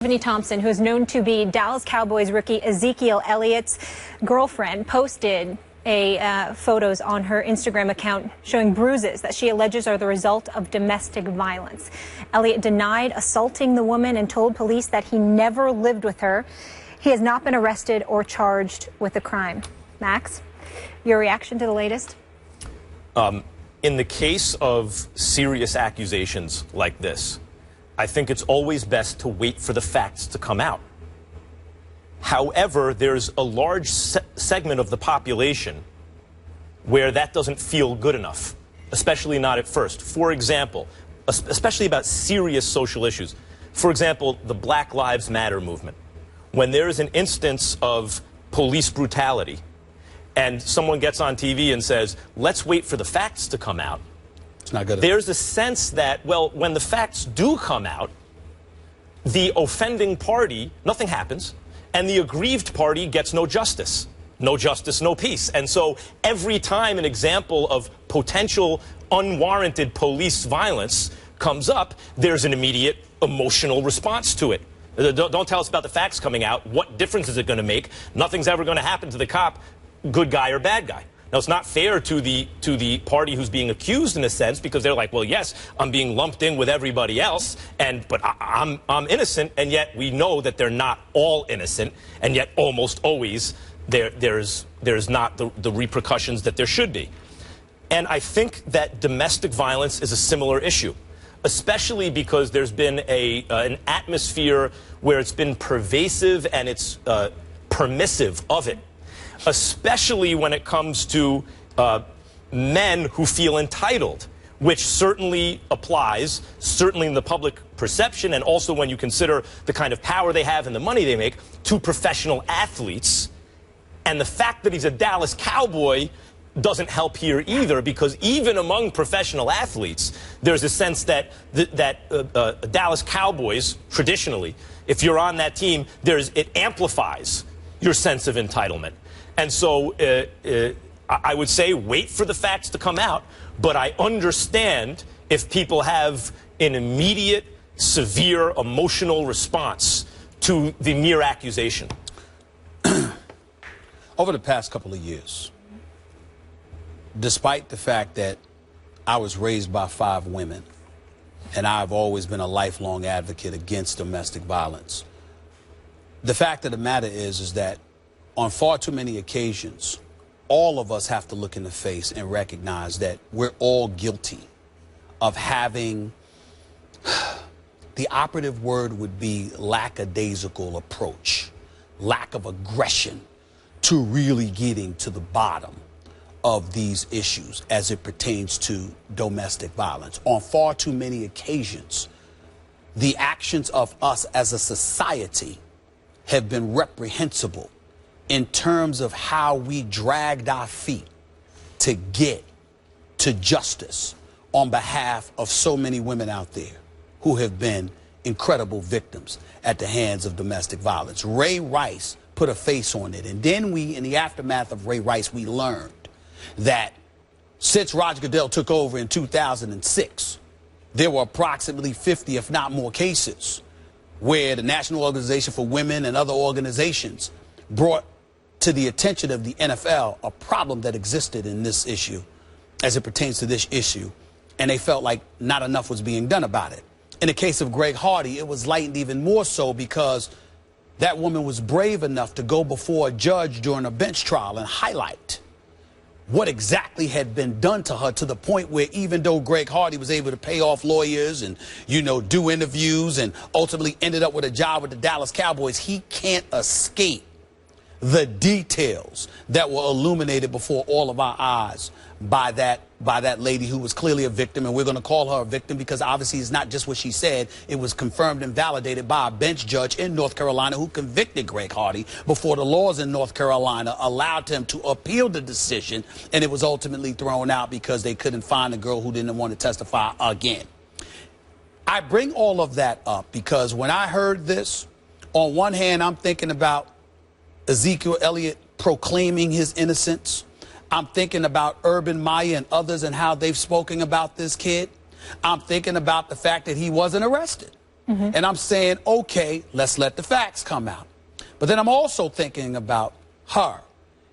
Tiffany Thompson, who is known to be Dallas Cowboys rookie Ezekiel Elliott's girlfriend, posted photos on her Instagram account showing bruises that she alleges are the result of domestic violence. Elliott denied assaulting the woman and told police that he never lived with her. He has not been arrested or charged with the crime. Max, your reaction to the latest? In the case of serious accusations like this, I think it's always best to wait for the facts to come out. However, there's a large segment of the population where that doesn't feel good enough, especially not at first. For example, especially about serious social issues. For example, the Black Lives Matter movement. When there is an instance of police brutality and someone gets on TV and says, let's wait for the facts to come out, it's not good. There's a sense that, well, when the facts do come out, the offending party, nothing happens, and the aggrieved party gets no justice. No justice, no peace. And so every time an example of potential unwarranted police violence comes up, there's an immediate emotional response to it. Don't tell us about the facts coming out. What difference is it going to make? Nothing's ever going to happen to the cop, good guy or bad guy. Now, it's not fair to the party who's being accused in a sense, because they're like, well, yes, I'm being lumped in with everybody else, but I'm innocent, and yet we know that they're not all innocent, and yet almost always there's not the repercussions that there should be. And I think that domestic violence is a similar issue, especially because there's been an atmosphere where it's been pervasive and it's permissive of it, especially when it comes to men who feel entitled, which certainly applies, certainly in the public perception, and also when you consider the kind of power they have and the money they make, to professional athletes. And the fact that he's a Dallas Cowboy doesn't help here either, because even among professional athletes, there's a sense that Dallas Cowboys, traditionally, if you're on that team, it amplifies your sense of entitlement. And so I would say wait for the facts to come out, but I understand if people have an immediate, severe emotional response to the mere accusation. Over the past couple of years, despite the fact that I was raised by 5 women, and I've always been a lifelong advocate against domestic violence, the fact of the matter is that on far too many occasions, all of us have to look in the face and recognize that we're all guilty of having, the operative word would be lackadaisical approach, lack of aggression to really getting to the bottom of these issues as it pertains to domestic violence. On far too many occasions, the actions of us as a society have been reprehensible in terms of how we dragged our feet to get to justice on behalf of so many women out there who have been incredible victims at the hands of domestic violence. Ray Rice put a face on it, and then in the aftermath of Ray Rice, we learned that since Roger Goodell took over in 2006, there were approximately 50, if not more, cases where the National Organization for Women and other organizations brought to the attention of the NFL a problem that existed in this issue as it pertains to this issue, and they felt like not enough was being done about it. In the case of Greg Hardy, it was lightened even more so because that woman was brave enough to go before a judge during a bench trial and highlight what exactly had been done to her, to the point where even though Greg Hardy was able to pay off lawyers and, do interviews and ultimately ended up with a job with the Dallas Cowboys, he can't escape the details that were illuminated before all of our eyes by that lady who was clearly a victim, and we're going to call her a victim because obviously it's not just what she said. It was confirmed and validated by a bench judge in North Carolina who convicted Greg Hardy before the laws in North Carolina allowed him to appeal the decision, and it was ultimately thrown out because they couldn't find a girl who didn't want to testify again. I bring all of that up because when I heard this, on one hand, I'm thinking about Ezekiel Elliott proclaiming his innocence. I'm thinking about Urban Meyer and others and how they've spoken about this kid. I'm thinking about the fact that he wasn't arrested. And I'm saying, okay, let's let the facts come out. But then I'm also thinking about her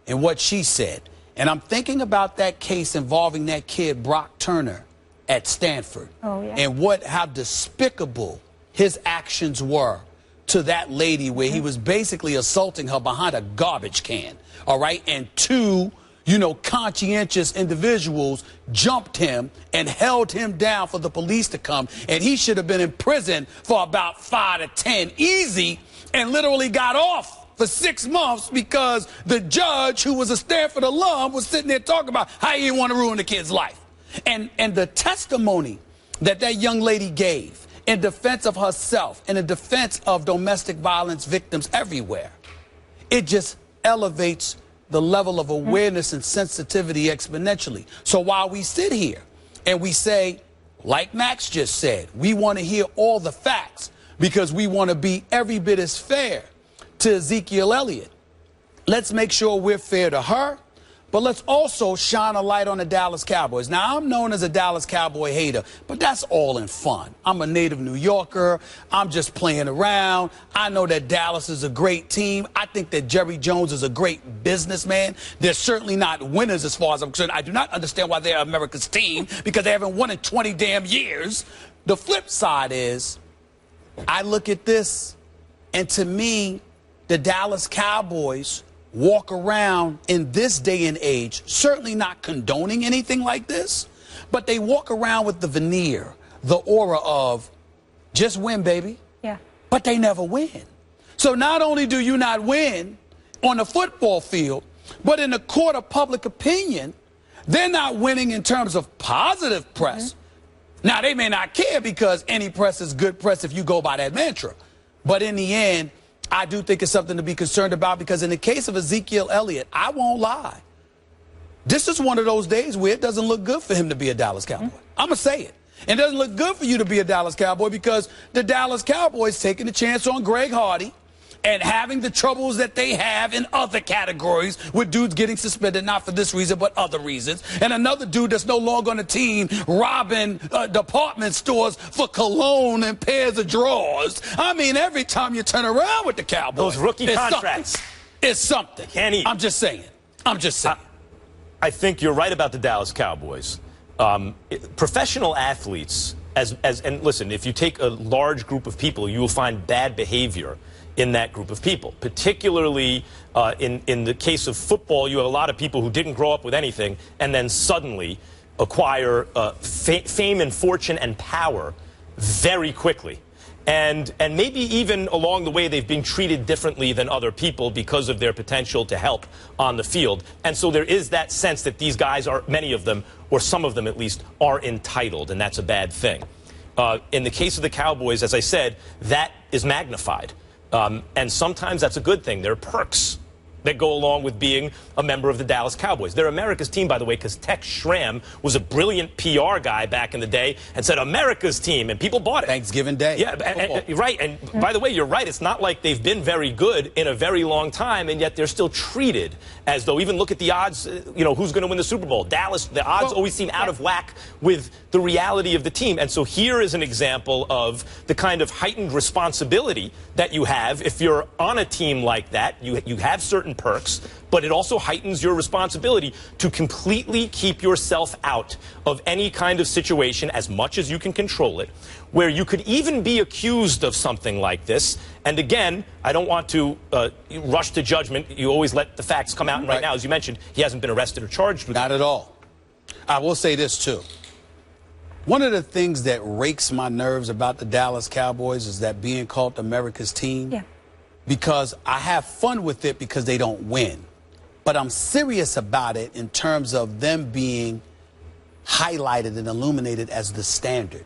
and what she said. And I'm thinking about that case involving that kid, Brock Turner, at Stanford. Oh, yeah. And how despicable his actions were to that lady, where he was basically assaulting her behind a garbage can. All right. And two, conscientious individuals jumped him and held him down for the police to come. And he should have been in prison for about 5 to 10 easy, and literally got off for 6 months because the judge, who was a Stanford alum, was sitting there talking about how he didn't want to ruin the kid's life. And the testimony that young lady gave in defense of herself and in defense of domestic violence victims everywhere, it just elevates the level of awareness and sensitivity exponentially. So while we sit here and we say, like Max just said, we want to hear all the facts because we want to be every bit as fair to Ezekiel Elliott, let's make sure we're fair to her, but let's also shine a light on the Dallas Cowboys. Now, I'm known as a Dallas Cowboy hater, but that's all in fun. I'm a native New Yorker. I'm just playing around. I know that Dallas is a great team. I think that Jerry Jones is a great businessman. They're certainly not winners as far as I'm concerned. I do not understand why they're America's team, because they haven't won in 20 damn years. The flip side is, I look at this, and to me, the Dallas Cowboys walk around in this day and age, certainly not condoning anything like this, but they walk around with the veneer, the aura of just win, baby. Yeah. But they never win. So not only do you not win on the football field, but in the court of public opinion, they're not winning in terms of positive press. Now, they may not care because any press is good press if you go by that mantra. But in the end, I do think it's something to be concerned about, because in the case of Ezekiel Elliott, I won't lie, this is one of those days where it doesn't look good for him to be a Dallas Cowboy. I'm going to say it. It doesn't look good for you to be a Dallas Cowboy, because the Dallas Cowboys taking a chance on Greg Hardy and having the troubles that they have in other categories, with dudes getting suspended, not for this reason, but other reasons. And another dude that's no longer on the team robbing department stores for cologne and pairs of drawers. I mean, every time you turn around with the Cowboys, those rookie contracts, it's something. Can't eat. I'm just saying. I think you're right about the Dallas Cowboys. Professional athletes, and listen, if you take a large group of people, you will find bad behavior in that group of people. Particularly in the case of football, you have a lot of people who didn't grow up with anything and then suddenly acquire fame and fortune and power very quickly. And maybe even along the way, they've been treated differently than other people because of their potential to help on the field. And so there is that sense that these guys are, many of them, or some of them at least, are entitled, and that's a bad thing. In the case of the Cowboys, as I said, that is magnified. And sometimes that's a good thing. There are perks that go along with being a member of the Dallas Cowboys. They're America's team, by the way, because Tex Schramm was a brilliant PR guy back in the day and said America's team, and people bought it. Thanksgiving Day. Yeah, right. And by the way, you're right. It's not like they've been very good in a very long time, and yet they're still treated as though, even look at the odds, who's going to win the Super Bowl. Dallas, the odds always seem out of whack with the reality of the team. And so here is an example of the kind of heightened responsibility that you have if you're on a team like that. You have certain perks, but it also heightens your responsibility to completely keep yourself out of any kind of situation as much as you can control it, where you could even be accused of something like this. And again, I don't want to rush to judgment. You always let the facts come out. And right now, as you mentioned, he hasn't been arrested or charged with Not at all. I will say this, too. One of the things that rakes my nerves about the Dallas Cowboys is that being called America's team. Yeah. Because I have fun with it because they don't win. But I'm serious about it in terms of them being highlighted and illuminated as the standard.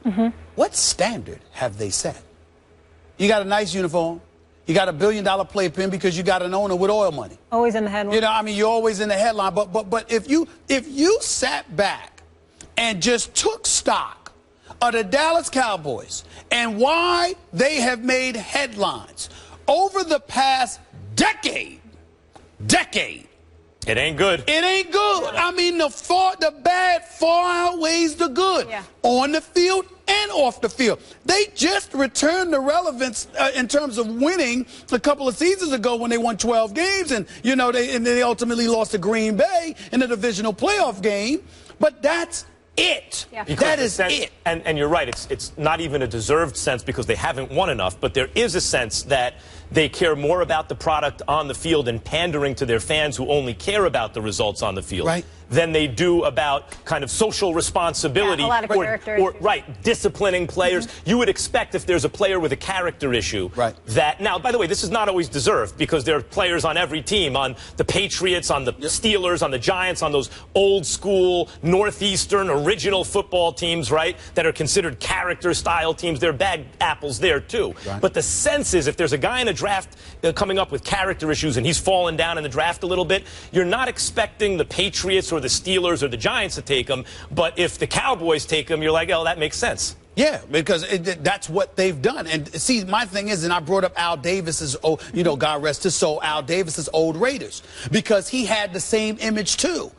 What standard have they set? You got a nice uniform. You got $1 billion playpen because you got an owner with oil money. Always in the headline. I mean, you're always in the headline. But if you sat back and just took stock of the Dallas Cowboys and why they have made headlines over the past decade, it ain't good. It ain't good. I mean, the bad far outweighs the good. Yeah. On the field and off the field. They just returned the relevance in terms of winning a couple of seasons ago when they won 12 games, and they ultimately lost to Green Bay in the divisional playoff game. But that's it. Yeah. That is it. And you're right. It's not even a deserved sense because they haven't won enough. But there is a sense that they care more about the product on the field and pandering to their fans who only care about the results on the field than they do about kind of social responsibility or disciplining players. You would expect if there's a player with a character issue that now, by the way, this is not always deserved because there are players on every team, on the Patriots, on the Steelers, on the Giants, on those old school Northeastern original football teams, that are considered character style teams. There are bad apples there too. But the sense is if there's a guy in a draft coming up with character issues and he's fallen down in the draft a little bit, you're not expecting the Patriots or the Steelers or the Giants to take him. But if the Cowboys take him, you're like, oh, that makes sense. Yeah, because that's what they've done. And see, my thing is, and I brought up Al Davis's, God rest his soul, Al Davis's old Raiders, because he had the same image too.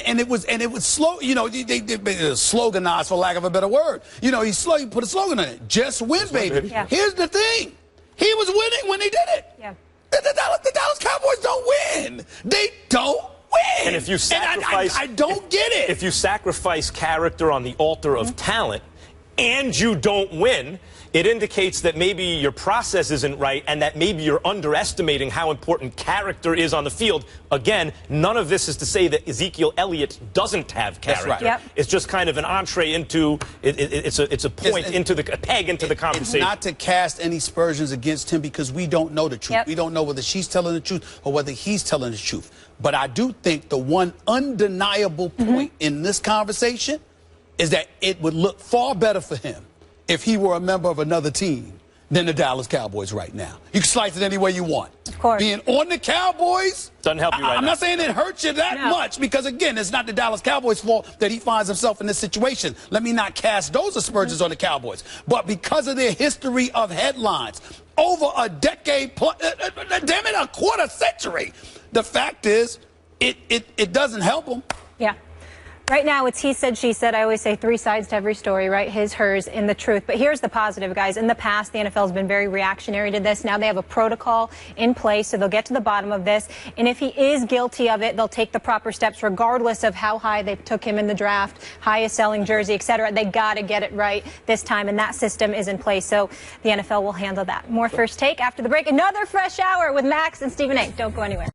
And it was slow, they sloganized, for lack of a better word. He put a slogan on it. Just win, baby. Yeah. Here's the thing. He was winning when he did it. Yeah. The Dallas Cowboys don't win. They don't win. And if you sacrifice, I don't get it. If you sacrifice character on the altar of talent and you don't win, it indicates that maybe your process isn't right and that maybe you're underestimating how important character is on the field. Again, none of this is to say that Ezekiel Elliott doesn't have character. That's right. Yep. It's just kind of an entree into it's a point into the peg into the conversation. It's not to cast any aspersions against him because we don't know the truth. Yep. We don't know whether she's telling the truth or whether he's telling the truth. But I do think the one undeniable point in this conversation is that it would look far better for him if he were a member of another team than the Dallas Cowboys right now. You can slice it any way you want. Of course. Being on the Cowboys doesn't help you right now. I'm not saying it hurts you that much because, again, it's not the Dallas Cowboys' fault that he finds himself in this situation. Let me not cast those aspersions on the Cowboys. But because of their history of headlines, over a decade, damn it, a quarter century, the fact is it doesn't help them. Yeah. Right now, it's he said, she said. I always say 3 sides to every story, right? His, hers, and the truth. But here's the positive, guys. In the past, the NFL has been very reactionary to this. Now they have a protocol in place, so they'll get to the bottom of this. And if he is guilty of it, they'll take the proper steps, regardless of how high they took him in the draft, highest selling jersey, et cetera. They got to get it right this time, and that system is in place. So the NFL will handle that. More First Take after the break. Another fresh hour with Max and Stephen A. Don't go anywhere.